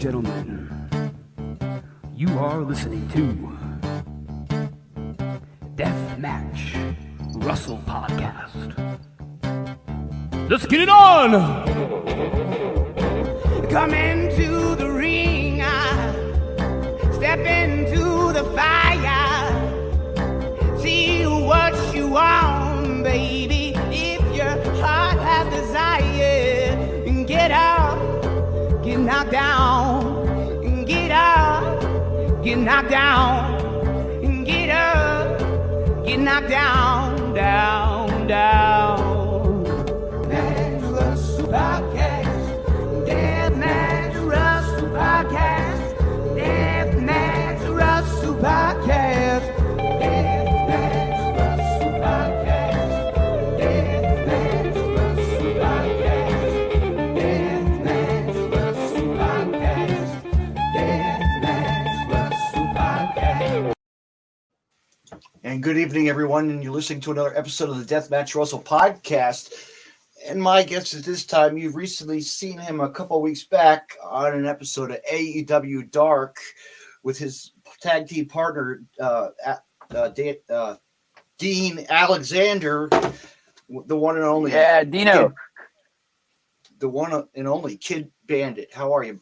and gentlemen, you are listening to Deathmatch Russell Podcast. Let's get it on! Come into the ring, step into the fire, see what you want, baby. If your heart has desire, get up, get knocked down, get up, get knocked down, get up, get knocked down, down, down. Deathmatch Russell Podcast, Deathmatch Russell Podcast, Deathmatch Russell Podcast, Deathmatch Russell Podcast, Deathmatch Russell Podcast, Deathmatch Russell Podcast, Deathmatch Russell Podcast. And good evening, everyone. And you're listening to another episode of the Deathmatch Russell Podcast. And my guest at this time, you've recently seen him a couple of weeks back on an episode of AEW Dark with his tag team partner, Dean Alexander, the one and only. Yeah, Dino. Kid, the one and only Kid Bandit. How are you?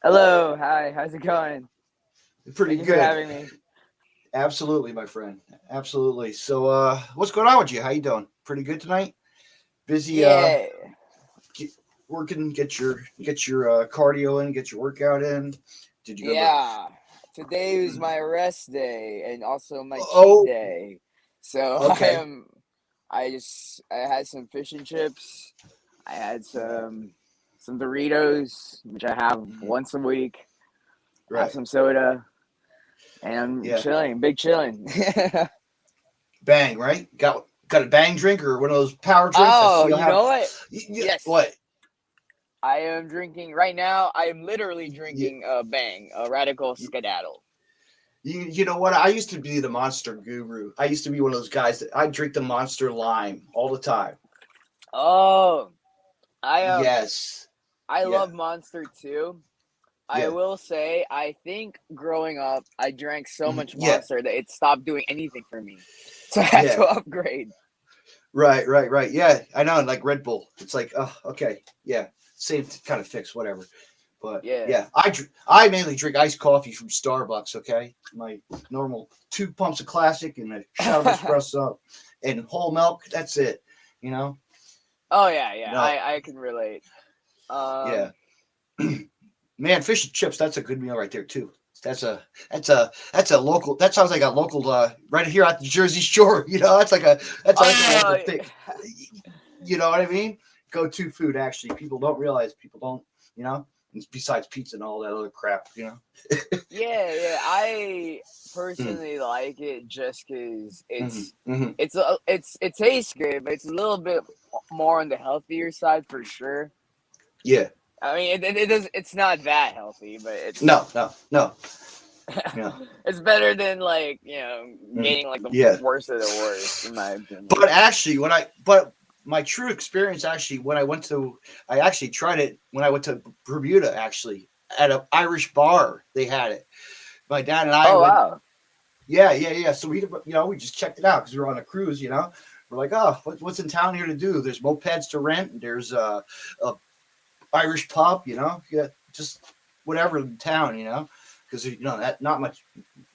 Hello. Hi. How's it going? Pretty Thank good. you for having me. Absolutely, my friend. Absolutely. So, what's going on with you? How you doing? Pretty good tonight? Busy? Yeah. Working, get your cardio in, get your workout in. Did you go? Yeah. Today was my rest day and also my Oh. cheat day. So Okay. I had some fish and chips. I had some Doritos, which I have once a week. I Right. have some soda. And I'm chilling, big chilling. Bang, right? Got a bang drink or one of those power drinks? Oh, you know what? Yes. What? I am drinking right now. I am literally drinking Bang, a Radical Skedaddle. You know what? I used to be the Monster guru. I used to be one of those guys that I drink the Monster Lime all the time. Oh, Yes. I love Monster too. I will say, I think growing up, I drank so much Monster that it stopped doing anything for me. So I had to upgrade. Right. Yeah, I know. Like Red Bull, it's like, oh, okay, yeah, same kind of fix, whatever. But yeah, I mainly drink iced coffee from Starbucks. Okay, my normal 2 pumps of classic and a shot of espresso and whole milk. That's it. You know. Oh yeah. No. I can relate. Yeah. Man, fish and chips, that's a good meal right there too. That's a local, that sounds like a local right here at the Jersey Shore, you know. That's like a local thing. You know what I mean? Go-to food, actually. People don't realize, you know, besides pizza and all that other crap, you know. Yeah. I personally like it just because it tastes good, but it's a little bit more on the healthier side for sure. Yeah. I mean, it does. It's not that healthy, but it's no. It's better than getting like the worst of the worst, in my opinion. But actually, my true experience actually I actually tried it when I went to Bermuda, actually at an Irish bar. They had it. My dad and I. Oh went, wow. Yeah. So we just checked it out because we were on a cruise. You know, we're like, oh, what's in town here to do? There's mopeds to rent. There's a Irish pub, you know, just whatever in town, you know, because not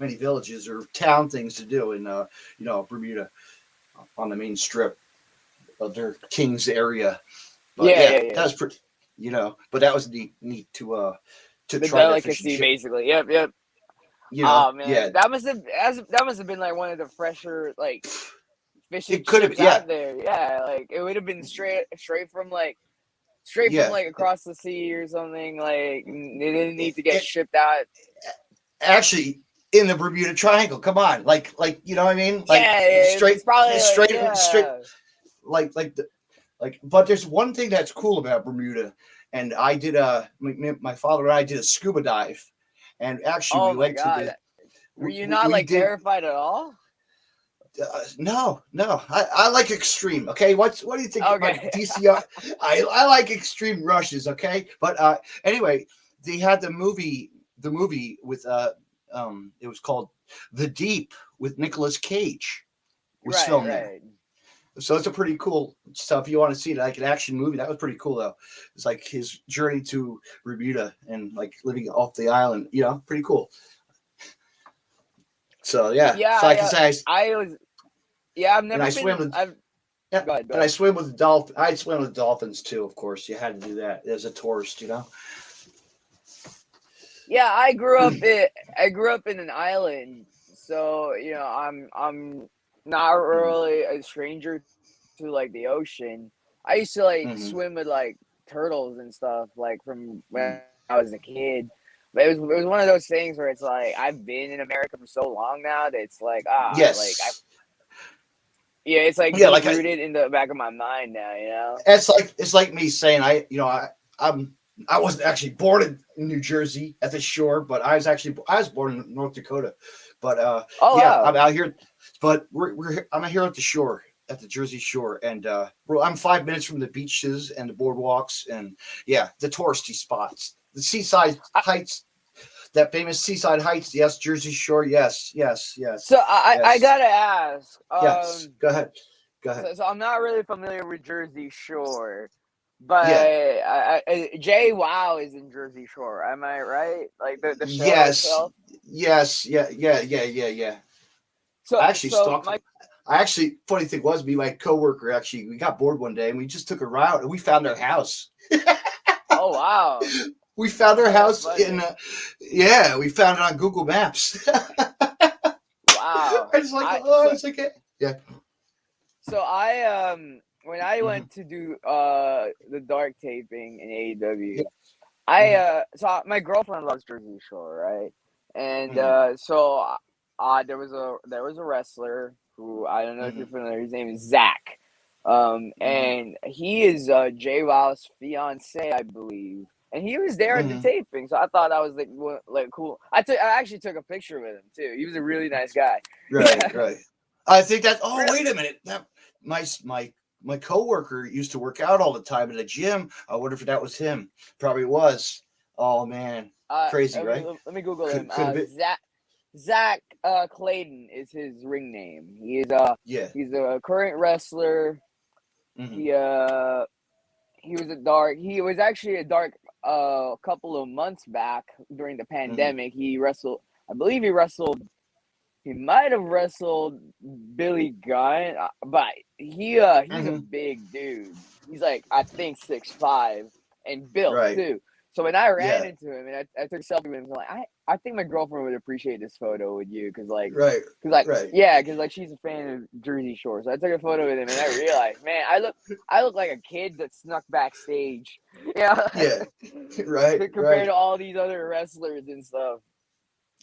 many villages or town things to do in Bermuda on the main strip of their King's area. But yeah. That was pretty, but that was neat to the try delicacy, basically. Yep. Oh man, that must have been like one of the fresher fish and chips out there. Yeah, like it would have been straight from across the sea or something. Like they didn't need to get shipped out. Actually, in the Bermuda Triangle, come on, like you know what I mean? Like straight. But there's one thing that's cool about Bermuda, and I did my father and I did a scuba dive, and actually we went to the. Were you not terrified at all? No. I like extreme. Okay, what do you think about DCR? I like extreme rushes. Okay, but anyway, they had the movie with it was called The Deep with Nicolas Cage. Was filmed there. So it's a pretty cool stuff. If you want to see it, like an action movie, that was pretty cool though. It's like his journey to Bermuda and like living off the island. You know, pretty cool. So yeah, so I can say I've never been. Swim with, I've, yeah, go ahead. And I swim with the dolphin. I swim with dolphins too. Of course, you had to do that as a tourist. You know. Yeah, I grew up in an island, so you know I'm not really a stranger to like the ocean. I used to like swim with like turtles and stuff like from when I was a kid. But it was one of those things where it's like I've been in America for so long now that it's like it's like rooted in the back of my mind now, you know. It's like me saying I wasn't actually born in New Jersey at the shore, but I was born in North Dakota. But wow. I'm out here, but I'm here at the shore, at the Jersey Shore, and I'm 5 minutes from the beaches and the boardwalks, and the touristy spots, the seaside heights, that famous seaside heights. Yes, Jersey Shore. Yes. So I gotta ask. Yes, go ahead. So I'm not really familiar with Jersey Shore. But Jay Wow is in Jersey Shore. Am I right? Like the show itself? Yes. Yeah. So funny thing was, my coworker we got bored one day and we just took a route and we found their house. Oh wow! We found their house we found it on Google Maps. Wow! Yeah. So when I went to do the dark taping in AEW, so my girlfriend loves Jersey Shore, right? And so there was a wrestler who I don't know if you're familiar. His name is Zach, and he is Jay Wow's fiance, I believe. And he was there at the taping, so I thought that was like cool. I actually took a picture with him too. He was a really nice guy. Right. I think that. Oh, wait a minute. That my coworker used to work out all the time at a gym. I wonder if that was him. Probably was. Oh man, crazy, right? Let me Google him. Zach Clayton is his ring name. He is he's a current wrestler. He was actually a dark a couple of months back during the pandemic. He wrestled. I believe he wrestled. He might have wrestled Billy Gunn, but he's a big dude. He's like, I think 6'5" and built too. So when I ran into him and I took a selfie with him, I'm like, I think my girlfriend would appreciate this photo with you because she's a fan of Jersey Shore. So I took a photo with him and I realized, man, I look like a kid that snuck backstage. Yeah, right. Compared to all these other wrestlers and stuff.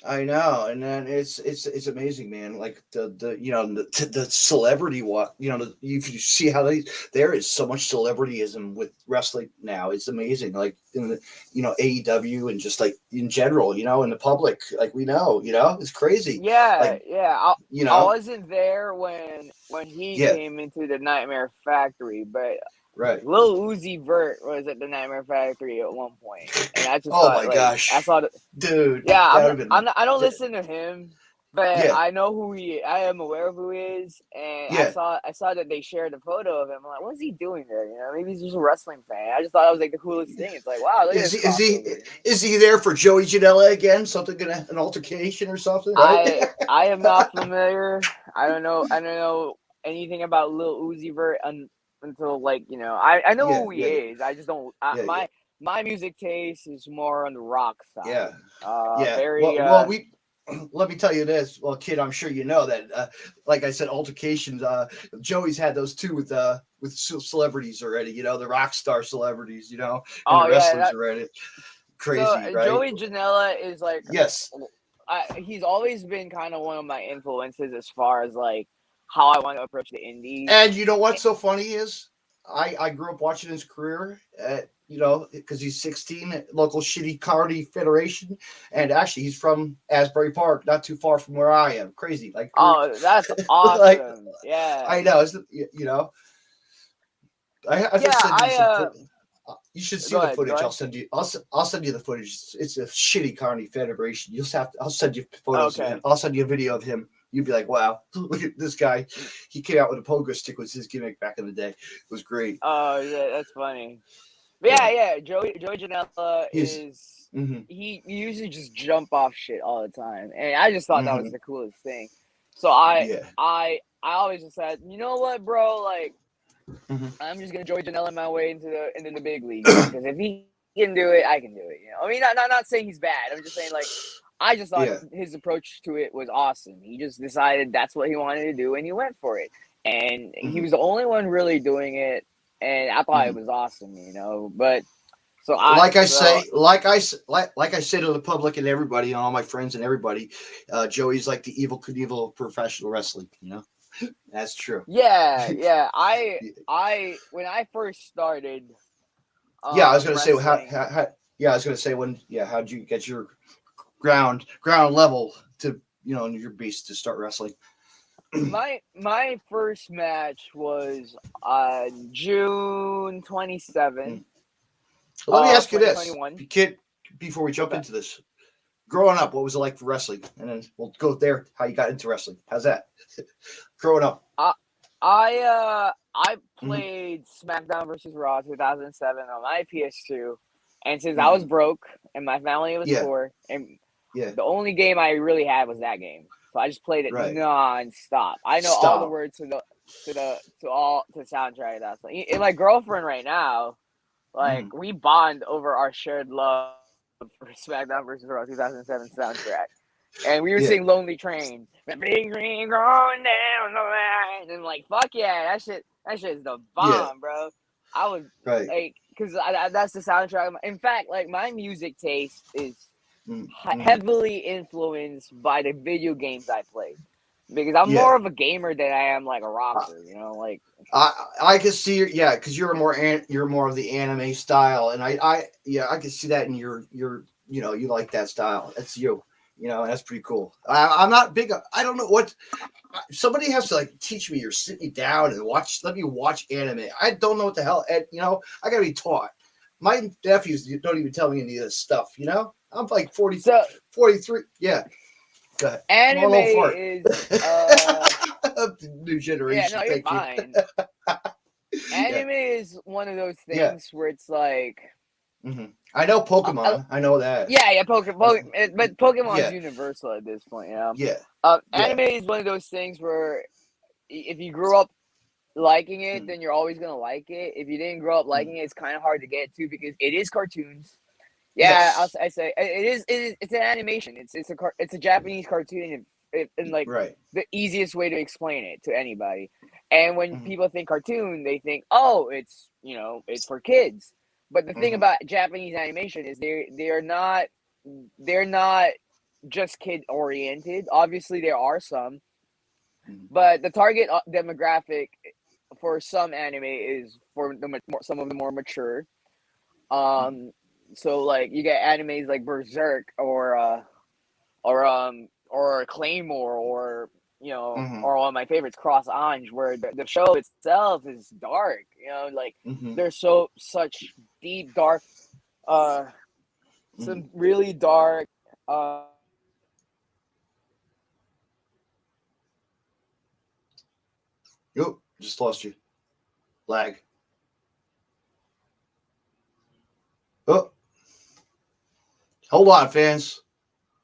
I know, and then it's amazing, man. Like the celebrity, if you see how there is so much celebrityism with wrestling now. It's amazing. Like in the AEW and just like in general, in the public, like we know, it's crazy. Yeah, I wasn't there when he came into the Nightmare Factory, but. Right. Lil Uzi Vert was at the Nightmare Factory at one point, and I just gosh, I saw dude. Yeah, I don't listen to him, but I know who I am aware of who he is, and I saw that they shared a photo of him. I'm like, what's he doing there? Maybe he's just a wrestling fan. I just thought it was like the coolest thing. It's like, wow, look at this. Is he there for Joey Janela again? Something an altercation or something? Right? I am not familiar. I don't know anything about Lil Uzi Vert until I know who he is. I just don't. My music taste is more on the rock side. Let me tell you this. Well, kid, I'm sure you know that. Like I said, altercations. Joey's had those too with celebrities already. The rock star celebrities. And the wrestlers already. Crazy, right? Joey Janela is like. Yes. He's always been kind of one of my influences as far as like. How I want to approach the indies. And you know what's so funny is I grew up watching his career because he's 16 at local shitty comedy federation. And actually he's from Asbury Park, not too far from where I am. Crazy. Like, oh, that's awesome. Yeah. I know. I You should see the footage. I'll send you. I'll send you the footage. It's a shitty comedy federation. You'll have to. I'll send you photos. Okay. I'll send you a video of him. You'd be like, wow, look at this guy. He came out with a pogo stick. Was his gimmick back in the day. It was great. Oh yeah, that's funny. But yeah. Joey Janela is he usually just jump off shit all the time, and I just thought that was the coolest thing. So I always just said, you know what, bro, like. I'm just gonna Joey Janela my way into the big leagues because if he can do it, I can do it. You know, I mean, not saying he's bad. I'm just saying like I just thought his approach to it was awesome. He just decided that's what he wanted to do and he went for it. And he was the only one really doing it, and I thought it was awesome. You know, but so like I say to the public and everybody, and all my friends and everybody, Joey's like the Evel Knievel of professional wrestling. You know. That's true. Yeah. I when I first started. I was gonna say how'd you get your ground level to your beast to start wrestling? My first match was on June 27th. Let me ask you this, kid, before we jump into this. Growing up, what was it like for wrestling? And then we'll go there. How you got into wrestling? How's that? Growing up, I played SmackDown versus Raw 2007 on my PS2, and since I was broke and my family was poor, and the only game I really had was that game, so I just played it nonstop. I know all the words to the soundtrack of that. And my girlfriend right now, like we bond over our shared love for SmackDown versus Raw 2007 soundtrack, and we were singing "Lonely Train," the big green going down the line, and like fuck yeah, that shit is the bomb, bro. I was like, because that's the soundtrack. In fact, like my music taste is heavily influenced by the video games I played, because I'm more of a gamer than I am like a rocker, you know, like. I can see because you're more of the anime style, and I can see that in your you like that style. That's you, and that's pretty cool. I'm not big. I don't know what somebody has to like teach me or sit me down and let me watch anime. I don't know what the hell. I gotta be taught. My nephews don't even tell me any of this stuff. I'm like 43. Yeah. Go ahead. Anime is new generation. Yeah, no, you're fine. Anime is one of those things where it's like. I know Pokemon. I know that. Yeah, Pokemon, but Pokemon's universal at this point. Anime is one of those things where if you grew up liking it, then you're always gonna like it. If you didn't grow up liking it, it's kind of hard to get to because it is cartoons. Yeah, I say it is. It's an animation. It's a Japanese cartoon, and like the easiest way to explain it to anybody. And when people think cartoon, they think, oh, it's it's for kids. But the thing about Japanese animation is they're not just kid oriented. Obviously, there are some, but the target demographic for some anime is for some of the more mature. So like you get animes like Berserk or Claymore or or one of my favorites, Cross Ange, where the show itself is dark. Like there's such deep dark, some really dark. Nope, just lost you. Lag. Oh, hold on, fans.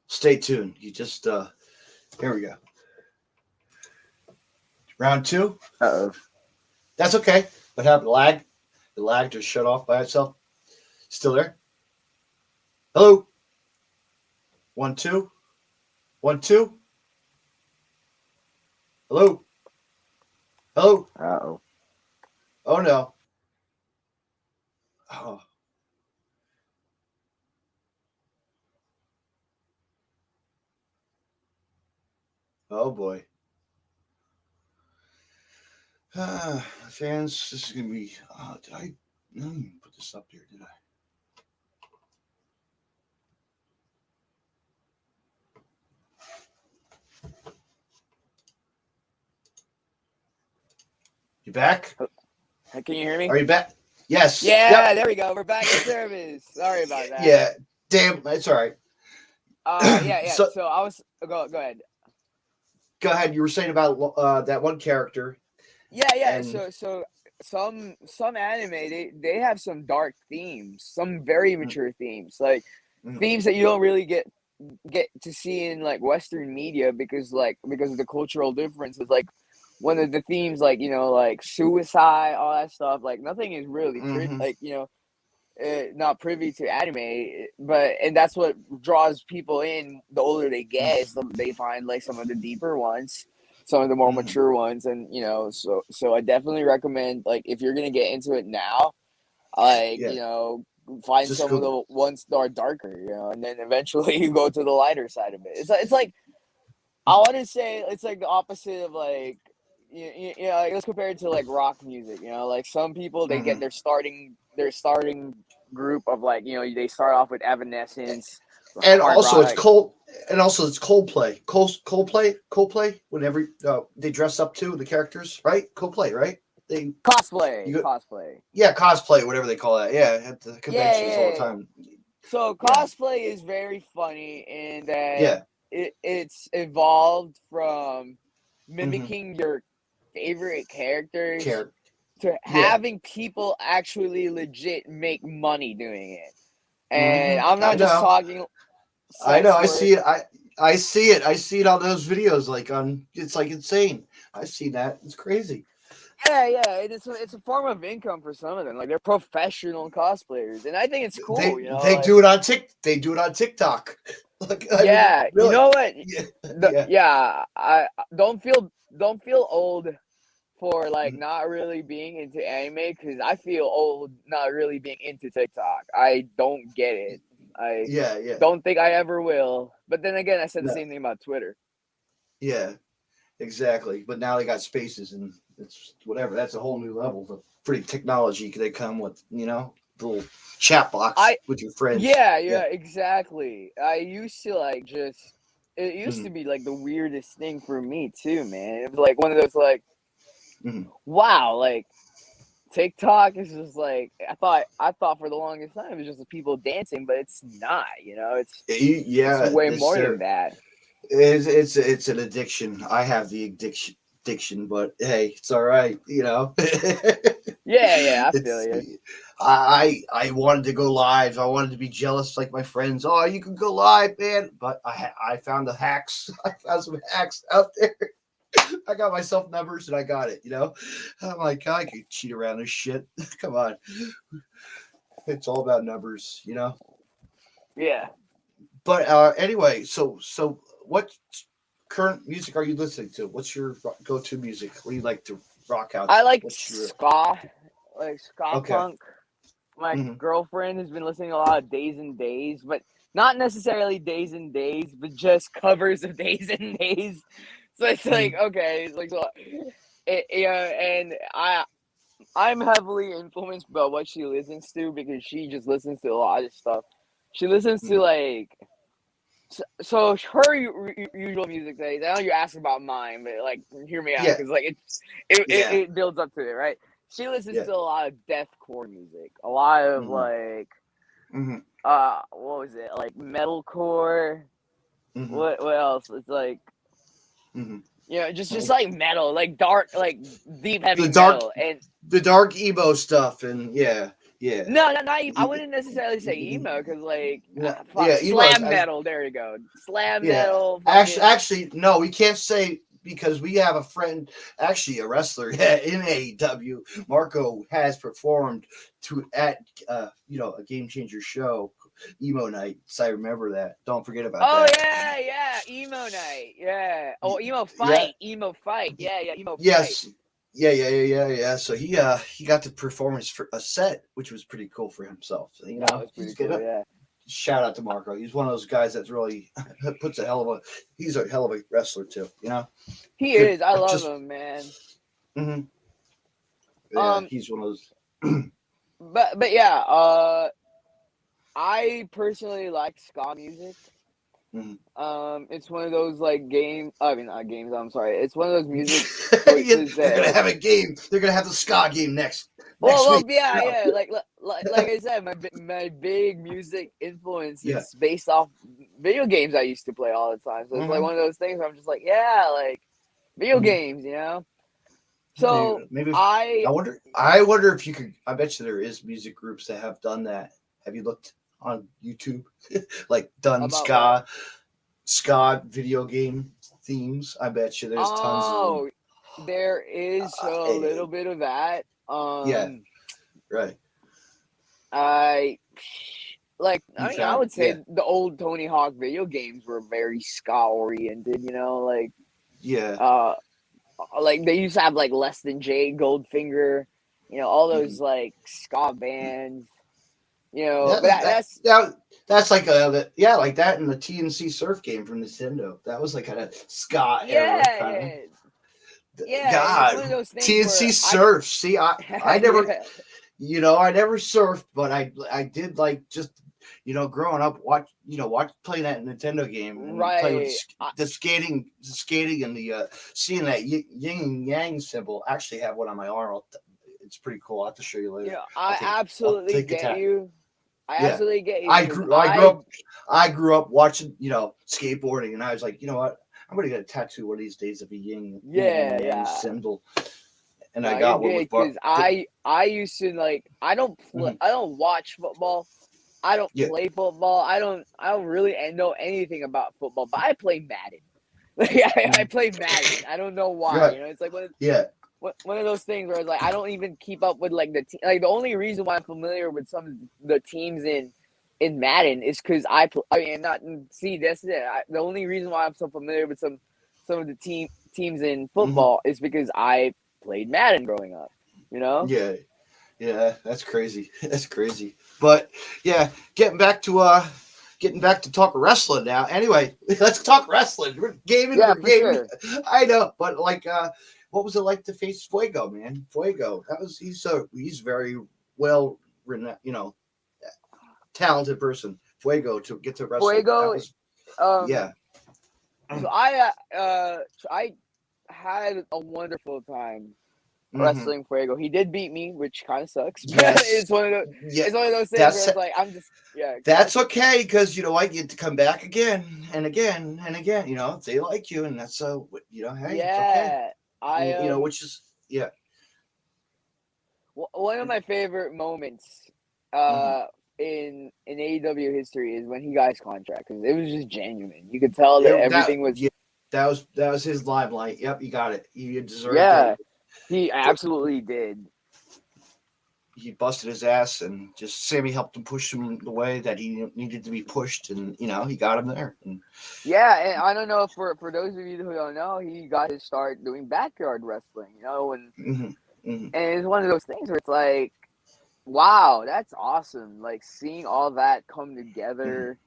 Stay tuned. You just here we go. Round 2. That's okay. What happened? Lag? The lag just shut off by itself. Still there? Hello? 1 2 1 2. Hello? Hello? Oh no. Oh. Oh boy. Fans, this is gonna be. Did I put this up here? Did I? You back? Can you hear me? Are you back? Yes. Yeah, there we go. We're back in service. Sorry about that. Yeah. Damn, that's all right. Yeah. So I was go ahead. Go ahead. You were saying about that one character. Yeah. And... So some anime they have some dark themes, some very mature themes, like themes that you don't really get to see in like Western media because of the cultural differences. Like one of the themes, like like suicide, all that stuff. Like nothing is really not privy to anime, and that's what draws people in. The older they get, is they find like some of the deeper ones, some of the more mature ones, and so I definitely recommend, like, if you're gonna get into it now, like find Just some of the ones that are darker, and then eventually you go to the lighter side of it. It's like I want to say it's like the opposite of like like, let's compare it to like rock music. Like some people they get their starting group of like they start off with Evanescence, and hard also rock, it's cold. And also it's Coldplay. Coldplay. Whenever they dress up to the characters, right? Coldplay, right? They cosplay. Yeah, cosplay, whatever they call that. Yeah, at the conventions all the time. So cosplay is very funny in that it's evolved from mimicking your favorite characters to having people actually legit make money doing it. And I'm not just talking. I know. I see it. I see it. I see it on those videos. Like it's like insane. I see that. It's crazy. Yeah. It's a form of income for some of them. Like they're professional cosplayers, and I think it's cool. They do it on They do it on TikTok. Like, I mean, really. You know what? I don't feel old for like not really being into anime, because I feel old not really being into TikTok. I don't get it. I don't think I ever will. But then again, I said the same thing about Twitter. Yeah, exactly. But now they got spaces, and it's whatever. That's a whole new level of pretty technology they come with, the little chat box with your friends. Yeah, exactly. I used to it used to be like the weirdest thing for me too, man. It was like one of those like, wow, like TikTok is just like I thought for the longest time it was just the people dancing, but it's not. It's way more than that. It's an addiction. I have the addiction, but hey, it's all right. Yeah, I feel you. I wanted to go live. I wanted to be jealous like my friends. Oh, you can go live, man! But I found the hacks. I found some hacks out there. I got myself numbers and I got it. I'm like, I can cheat around this shit. Come on, it's all about numbers. Yeah. But anyway, so what current music are you listening to? What's your go-to music? What do you like to rock out to? I like ska, punk. My girlfriend has been listening to a lot of Days and Days, but not necessarily Days and Days, but just covers of Days and Days. So it's like, okay, it's like, so, and I'm heavily influenced by what she listens to, because she just listens to a lot of stuff. She listens to like, so her usual music days. I know you asked about mine, but like, hear me out, because like it builds up to it, right? She listens to a lot of deathcore music, a lot of like, what was it, like metalcore? What else? It's like, just like metal, like dark, like deep heavy metal, and the dark emo stuff, and No, not I wouldn't necessarily say emo, because like slam metal. There you go, slam metal. Actually, no, we can't say, because we have a friend, actually a wrestler in AEW. Marco has performed at a Game Changer show, Emo Night. So I remember that. Don't forget about that. Oh yeah, Emo Night. Yeah. Oh, Emo Fight. Emo Fight. Yeah, Emo Fight. Yes. Yeah. So he got to perform for a set, which was pretty cool for himself. So, that was pretty cool. Yeah. Shout out to Marco. He's one of those guys that's really he's a hell of a wrestler too. He is. I love him, man. Yeah, he's one of those. But yeah, I personally like ska music. It's one of those like not games. I'm sorry. It's one of those music choices they're gonna have a game. They're gonna have the ska game next. Well, yeah. Like I said, my big music influence is based off video games I used to play all the time. So it's like one of those things where I'm just like, yeah, like video games, you know. So maybe I wonder if you could. I bet you there is music groups that have done that. Have you looked on YouTube, like done ska video game themes? I bet you there's tons of them. There is a little bit of that. Right. I mean, I would say the old Tony Hawk video games were very ska oriented, you know, like like they used to have like Less Than Jay, Goldfinger, you know, all those like ska bands, you know. That's like like that in the TNC Surf game from Nintendo. That was like kind of ska era. God, it's one of those things TNC Surf. See, I never, I never surfed, but I did like just growing up playing that Nintendo game and playing with the skating and the seeing that yin and yang symbol. I actually have one on my arm. It's pretty cool. I'll have to show you later. I absolutely get you. I grew up watching skateboarding, and I was like, you know what? I'm gonna get a tattoo one of these days of a yin and yang symbol. And I got one because I used to like I don't watch football. I don't play football. I don't really know anything about football, but I play Madden. I play Madden. I don't know why. Right. You know, it's like one of those things where it's like I don't even keep up with like the only reason why I'm familiar with some of the teams in Madden is because the only reason why I'm so familiar with some of the teams in football is because I played Madden growing up. You know? Yeah, that's crazy. That's crazy. But yeah, getting back to talk wrestling now. Anyway, let's talk wrestling. We're gaming. Yeah, for sure. I know, but like, what was it like to face Fuego, man? Fuego. He's very well, talented person. Fuego to get to wrestling. Fuego. So I had a wonderful time wrestling Fuego. He did beat me, which kind of sucks. Yes. It's one of those things where it's like I'm just That's okay, because you know what, you get to come back again and again and again. If they like you, and that's hey, it's okay. Which is one of my favorite moments in AEW history is when he got his contract, because it was just genuine. You could tell that everything was. Yeah, that was his limelight. Yep, you got it. He deserved it. He absolutely did. He busted his ass, and just Sammy helped him push him the way that he needed to be pushed, and he got him there. And and I don't know if for those of you who don't know, he got his start doing backyard wrestling. And it's one of those things where it's like, wow, that's awesome! Like seeing all that come together.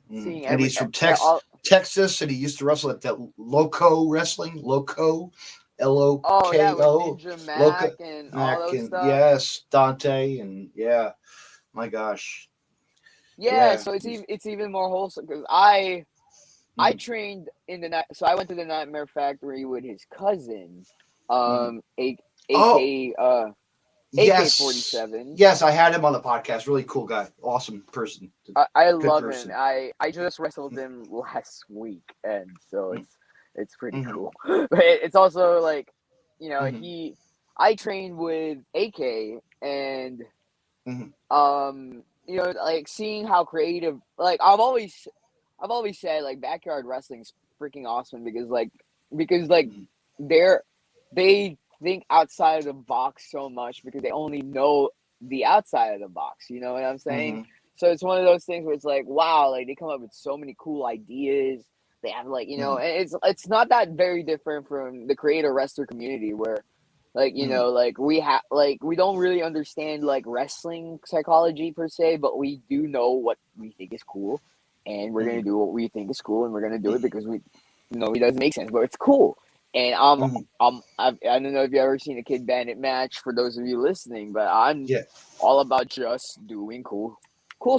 And he's from Texas, and he used to wrestle at that Loco Wrestling. Loco. LOKO. Ninja Mac and all those stuff. Yes, Dante, and my gosh. So it's even more wholesome, because I trained in the night. So I went to the Nightmare Factory with his cousin, AK-47. Yes, I had him on the podcast. Really cool guy, awesome person. I love him. I just wrestled him last week, and so it's pretty cool. But it's also like, I trained with AK, and like seeing how creative, like I've always said, like backyard wrestling is freaking awesome, because they think outside of the box so much, because they only know the outside of the box. You know what I'm saying? So it's one of those things where it's like, wow, like they come up with so many cool ideas. They have like, and it's not that very different from the creator wrestler community, where like, like we don't really understand like wrestling psychology per se, but we do know what we think is cool, and we're going to do what we think is cool, and we're going to do it because we know it doesn't make sense, but it's cool. And I don't know if you've ever seen a Kid Bandit match, for those of you listening, but I'm all about just doing cool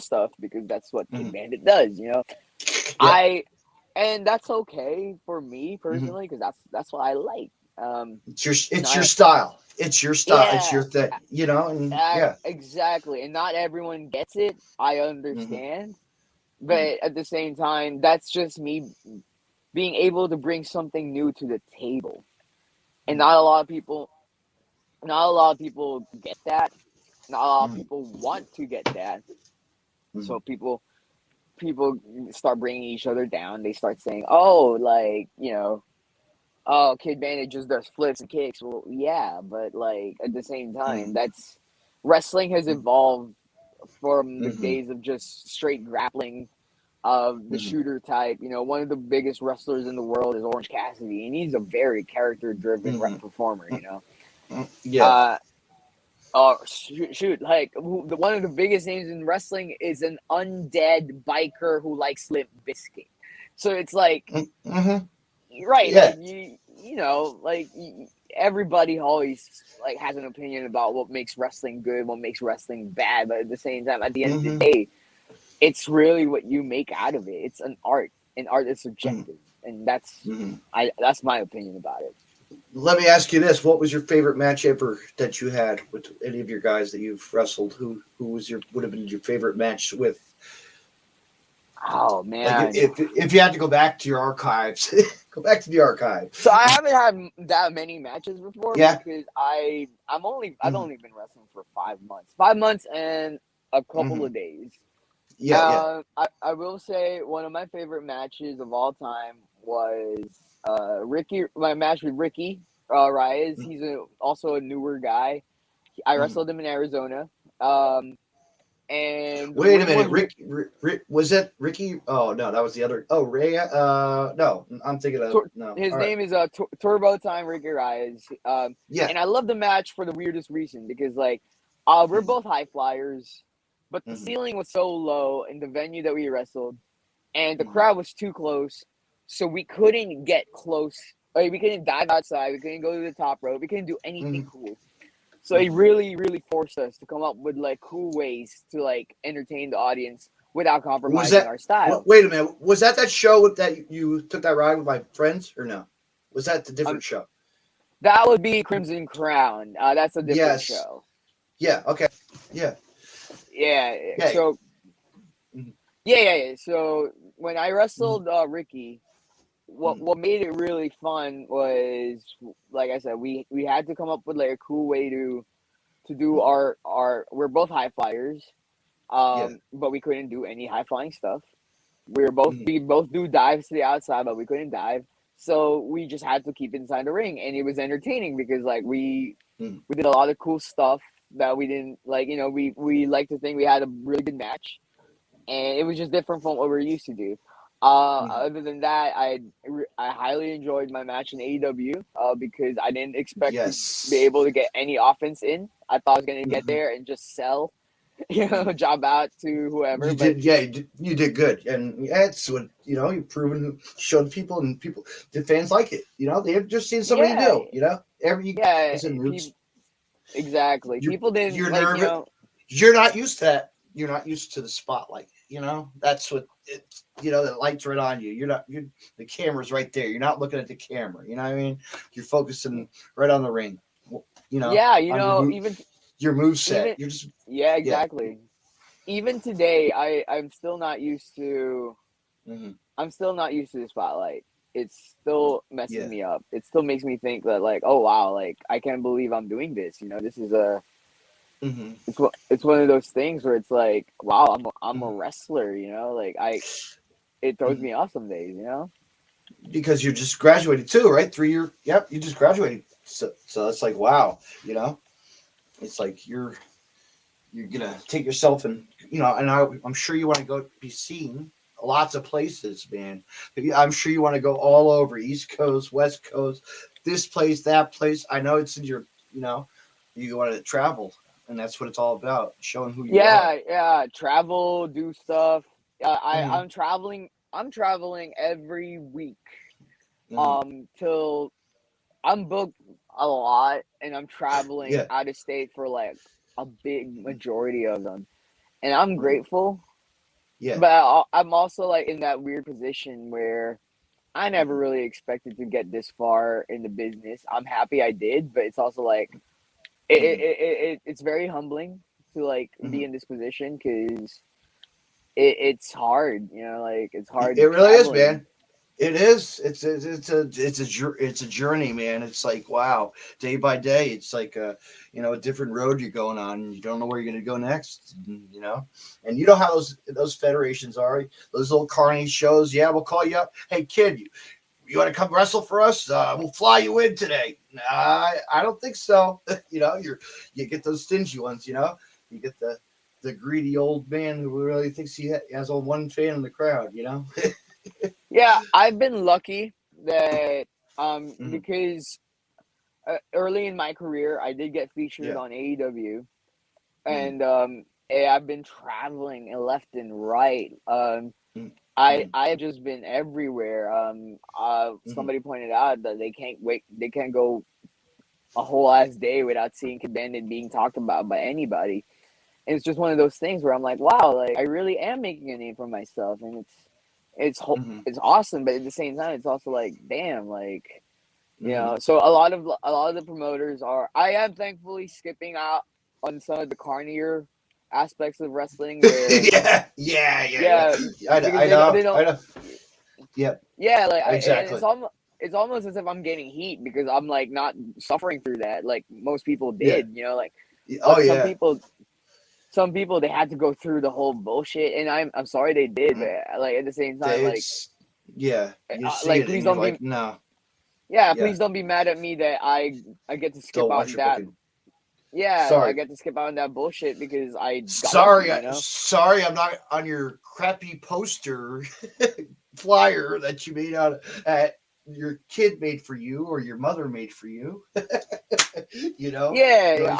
stuff, because that's what Kid Bandit does, And that's okay for me personally, because that's what I like. It's your style. it's your style, it's your thing, you know, and exactly. And not everyone gets it. I understand, but at the same time, that's just me being able to bring something new to the table, and not a lot of people get that. Not a lot of people want to get that. So people start bringing each other down. They start saying, "Oh, like, you know, oh, Kid Bandit just does flips and kicks." Well, yeah, but like at the same time, that's wrestling has evolved from the days of just straight grappling of the shooter type. You know, one of the biggest wrestlers in the world is Orange Cassidy, and he's a very character-driven performer. You know, oh shoot! Like one of the biggest names in wrestling is an undead biker who likes Limp Bizkit. So it's like, right? Yeah. Like you know, like everybody always like has an opinion about what makes wrestling good, what makes wrestling bad. But at the same time, at the end of the day, it's really what you make out of it. It's an art, and art is subjective, and that's that's my opinion about it. Let me ask you this: what was your favorite match ever that you had with any of your guys that you've wrestled? Who would have been your favorite match with? Oh man! Like if you had to go back to your archives, go back to the archive. So I haven't had that many matches before. Yeah. Because I've only been wrestling for 5 months. 5 months and a couple of days. Yeah. I will say one of my favorite matches of all time was my match with Ricky Reyes. He's also a newer guy. I wrestled him in Arizona. And wait a minute, Rick, was that Ricky? Oh no, that was the other. Oh, Ray. No, I'm thinking of no. His name is Turbo Time Ricky Reyes. And I love the match for the weirdest reason because like we're both high flyers, but the ceiling was so low in the venue that we wrestled, and the crowd was too close, so we couldn't get close. Like, we couldn't dive outside. We couldn't go to the top rope. We couldn't do anything cool. So he really, really forced us to come up with like cool ways to like entertain the audience without compromising our style. Wait a minute. Was that show that you took that ride with my friends or no? Was that the different show? That would be Crimson Crown. That's a different show. Yeah. Okay. Yeah. Yeah. So. Yeah. So when I wrestled Ricky, what made it really fun was, like I said, we had to come up with like a cool way to do our we're both high flyers, but we couldn't do any high flying stuff. We both do dives to the outside, but we couldn't dive, so we just had to keep inside the ring, and it was entertaining because like we did a lot of cool stuff that we didn't like. You know, we like to think we had a really good match, and it was just different from what we're used to do. Other than that, I highly enjoyed my match in AEW because I didn't expect to be able to get any offense in. I thought I was going to get there and just sell, job out to whoever. You did good, and it's what you've proven, showed people, and the fans like it. They've just seen somebody new. Exactly. People didn't. You're like, nervous. You're not used to that. You're not used to the spotlight. That's what it's. The light's right on you. The camera's right there. You're not looking at the camera. You know what I mean? You're focusing right on the ring. Yeah, even your moveset. You're just exactly. Even today, I'm still not used to. I'm still not used to the spotlight. It's still messing me up. It still makes me think that like, oh wow, like I can't believe I'm doing this. This is a. It's one of those things where it's like, wow, I'm a wrestler. Like it throws me off some days. Because you just graduated too, right? 3 year. Yep, you just graduated. So it's like, wow, it's like you're gonna take yourself and and I'm sure you want to go be seen lots of places, man. I'm sure you want to go all over, East Coast, West Coast, this place, that place. I know it's in your, you want to travel, and that's what it's all about, showing who you are. Yeah, travel, do stuff. I'm traveling every week. Till I'm booked a lot, and I'm traveling out of state for like a big majority of them, and I'm grateful. Yeah. But I'm also like in that weird position where I never really expected to get this far in the business. I'm happy I did, but it's also like, it's very humbling to like be in this position because it's hard, like it's hard It really is, traveling. man. It is. It's a journey, man. It's like, wow, day by day. It's like a different road you're going on, and you don't know where you're going to go next. And you know how those federations are. Those little carny shows. Yeah, we'll call you up. Hey, kid, you want to come wrestle for us? We'll fly you in today. Nah, I don't think so. You get those stingy ones. You get the greedy old man who really thinks he has only one fan in the crowd. Yeah, I've been lucky that Mm-hmm. because early in my career I did get featured Yeah. on AEW, Mm-hmm. and I've been traveling left and right. Mm-hmm. I have just been everywhere. Mm-hmm. Somebody pointed out that they can't go a whole ass day without seeing Bandit being talked about by anybody. And it's just one of those things where I'm like, wow, like I really am making a name for myself, and it's Mm-hmm. it's awesome. But at the same time, it's also like, damn, like Mm-hmm. So a lot of the promoters are. I am thankfully skipping out on some of the carnier aspects of wrestling where yeah, because I know. they don't I know. Yep. yeah, like Exactly. it's almost as if I'm getting heat because I'm like not suffering through that like most people Yeah. did, Oh like yeah. some people they had to go through the whole bullshit, and I'm sorry they did, Mm. but like at the same time, like It's yeah. You see like it please and you're don't like, be no. Yeah. please don't be mad at me that I get to skip Don't out watch on your that. booking. Yeah, I Sorry. get to skip out on that bullshit because I got Sorry. lucky. Sorry. I'm not on your crappy poster flyer that you made out your kid made for you or your mother made for you. Yeah, Really.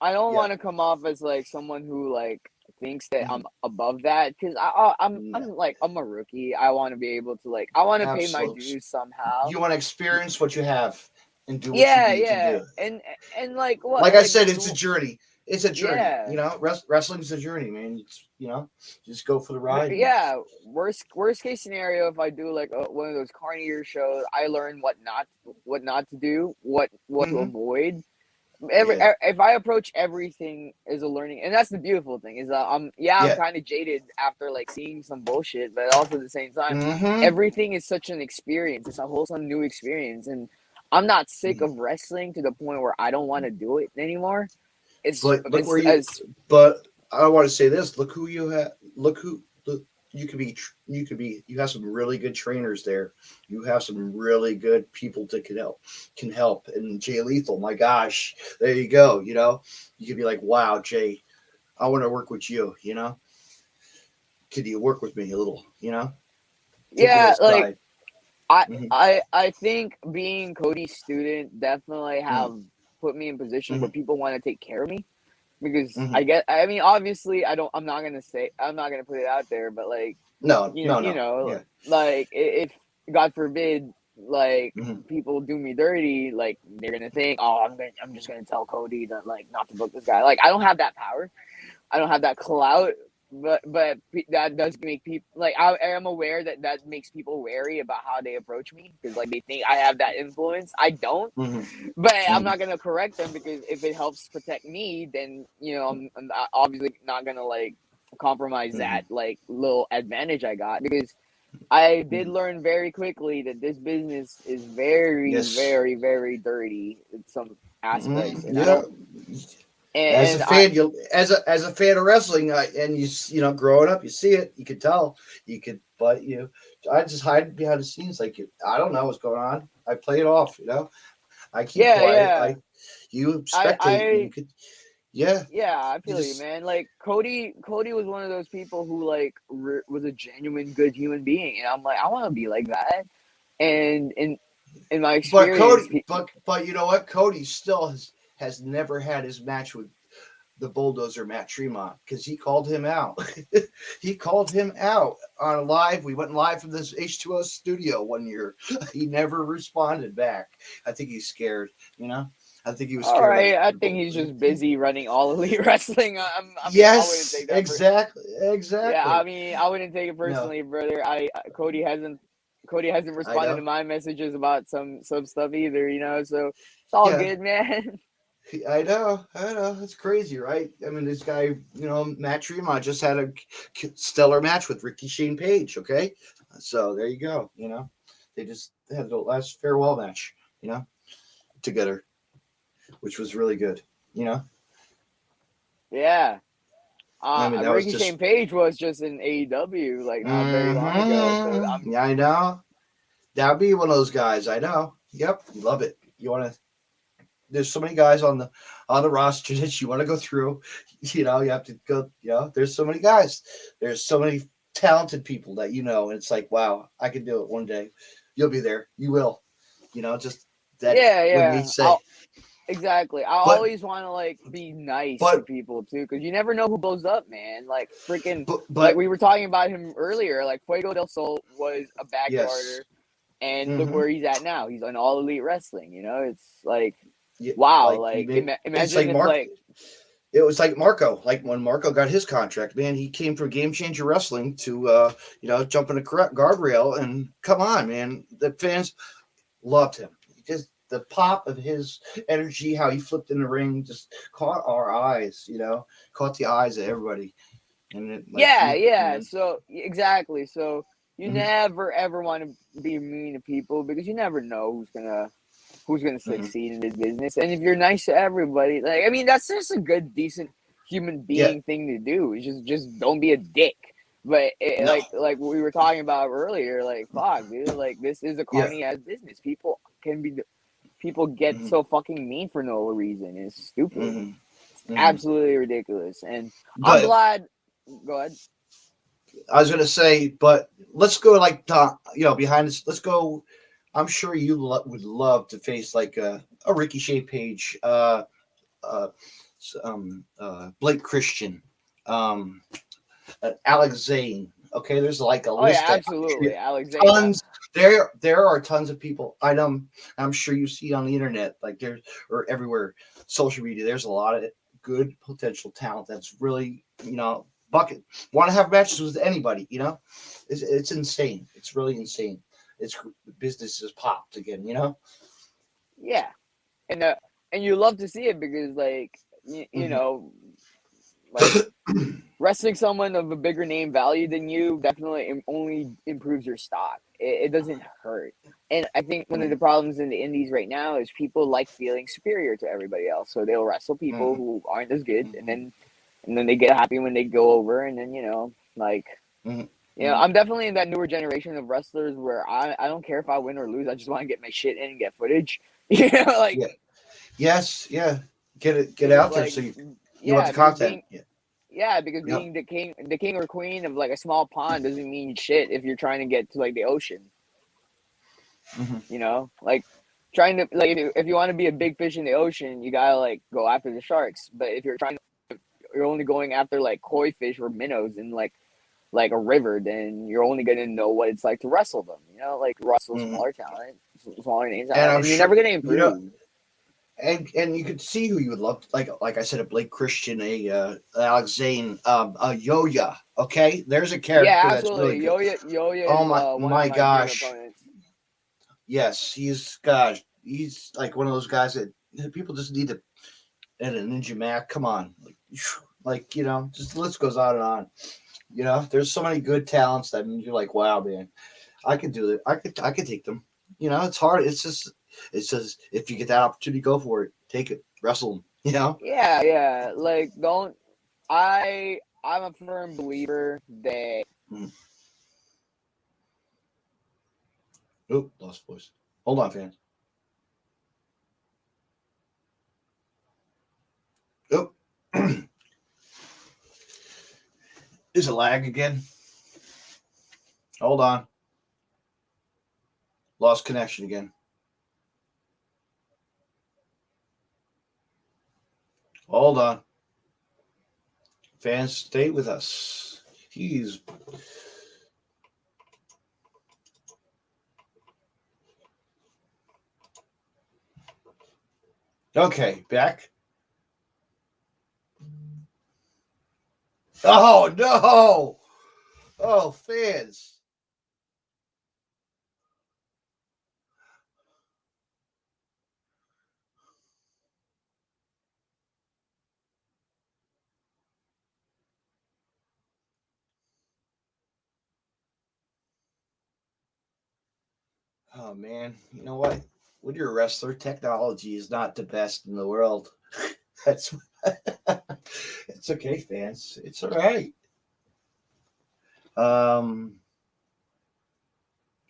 I don't Yeah. want to come off as like someone who like thinks that Mhm. I'm above that because I'm No. like I'm a rookie. I want to be able to like I want to pay my Absolutely. dues somehow. You want to experience what you have and do what you Yeah, need to yeah, do. and like what Like I like said, it's a journey. It's a journey. yeah. Wrestling's a journey, man. Just go for the ride. And, Yeah, worst case scenario, if I do like one of those carnier shows, I learn what not to do, what to hmm avoid. Yeah, If I approach everything as a learning, and that's the beautiful thing is that I'm yeah. kind of jaded after like seeing some bullshit, but also at the same time, hmm everything is such an experience. It's a wholesome new experience, and I'm not sick of wrestling to the point where I don't want to do it anymore. But look It's where you. as But I want to say this. Look who you have. Look. You could be. You could be. You have some really good trainers there. You have some really good people that can help. And Jay Lethal, my gosh, there you go. You could be like, wow, Jay, I want to work with you. Could you work with me a little? Take me yeah, like aside. I hmm I think being Cody's student definitely hmm have put me in position hmm where people want to take care of me because hmm I mean obviously I'm not gonna put it out there, but like No, no, no. Yeah. like if God forbid like hmm people do me dirty, like they're gonna think, oh, I'm just gonna tell Cody that like not to book this guy. Like I don't have that power. I don't have that clout, but that does make people like I am aware that that makes people wary about how they approach me because like they think I have that influence. I don't, hmm but I'm hmm not gonna correct them because if it helps protect me, then I'm obviously not gonna like compromise hmm that like little advantage I got because I did hmm learn very quickly that this business is very, Yes. very, very dirty in some aspects, and I Yeah. don't. As a And I fan, you as a fan of wrestling, and growing up, you see it. You could tell. You could, but I just hide behind the scenes. Like I don't know what's going on. I play it off. I keep yeah, quiet. yeah. You I spectate, and you I could. Yeah. yeah, I You feel you, just. man. Like Cody was one of those people who like was a genuine good human being, and I'm like, I want to be like that. And in my But experience, Cody, but you know what? Cody still has never had his match with the bulldozer Matt Tremont because he called him out. He called him out on live. We went live from this H2O studio one year. He never responded back. I think he's scared. I think he was all scared of right, I the think bull. he's just busy running all elite wrestling. I wouldn't Yes, take that for. exactly, Yeah, I exactly. mean, I wouldn't take it No, personally, brother. Cody hasn't I responded to know. my messages about some stuff either. So it's all Yeah, good, man. I know. It's crazy, right? I mean, this guy, Matt Tremont just had a stellar match with Ricky Shane Page. Okay, so there you go. They just had the last farewell match. Together, which was really good. Yeah. I mean, that was Ricky just. Shane Page was just in AEW like not very long ago. So Yeah, I know. That'd be one of those guys. I know. Yep, love it. You want to? There's so many guys on the roster that you want to go through. You have to go. There's so many guys. There's so many talented people that and it's like, wow, I can do it one day. You'll be there. You will. Just that. When we say. Exactly. I always want to like be nice to people too, because you never know who blows up, man. Like freaking, like we were talking about him earlier. Like Fuego del Sol was a backyarder, and look where he's at now. He's on All Elite Wrestling. It's like, wow. Like imagine if like it was like Marco. Like when Marco got his contract, man, he came from Game Changer Wrestling to jumping a guardrail, and come on, man, the fans loved him. Just the pop of his energy, how he flipped in the ring, just caught our eyes. Caught the eyes of everybody. And So exactly. So you never ever want to be mean to people because you never know who's gonna succeed in this business. And if you're nice to everybody, like I mean, that's just a good, decent human being thing to do. It's just don't be a dick. But like we were talking about earlier, like fuck, dude, like this is a carny ass business. People get so fucking mean for no reason. It's stupid. It's absolutely ridiculous. And I'm glad. Go ahead. I was gonna say, but let's go behind this. Let's go. I'm sure you would love to face like a Ricky Shea Page, Blake Christian, Alex Zane. Okay, there's like a list. Absolutely, Alex Zane. Tons. There are tons of people. I'm sure you see on the internet, like there's or everywhere, social media. There's a lot of good potential talent that's really bucket want to have matches with anybody. It's insane. It's really insane. It's business has popped again. Yeah, and you love to see it because like you know like wrestling someone of a bigger name value than you definitely only improves your stock. It doesn't hurt. And I think one of the problems in the indies right now is people like feeling superior to everybody else, so they'll wrestle people who aren't as good, and then they get happy when they go over, and then I'm definitely in that newer generation of wrestlers where I don't care if I win or lose. I just want to get my shit in and get footage. Get it out there so you want the content. Because being the king or queen of like a small pond doesn't mean shit if you're trying to get to like the ocean. Like trying to like if you want to be a big fish in the ocean, you gotta like go after the sharks. But if you're only going after like koi fish or minnows in like a river, then you're only gonna know what it's like to wrestle them. Like wrestle smaller talent, smaller names, and you're never gonna improve. And you could see who you would love, like I said, a Blake Christian, a Alex Zane, a Yoya. Okay, there's a character that's really good. Yoya. Oh my gosh! Yes, he's like one of those guys that people just need to. And a Ninja Mac, come on, just the list goes on and on. There's so many good talents that you're like, wow, man, I could do it. I could take them. It's hard. It's just if you get that opportunity, go for it. Take it. Wrestle them. Yeah. Like I'm a firm believer that. Oh, lost voice. Hold on, fans. Oh, is it lag again? Hold on. Lost connection again. Hold on. Fans, stay with us. He's okay. Back. Oh no! Oh, fans. Oh man, you know what? When you're a wrestler, technology is not the best in the world. That's it's okay, fans. It's all right.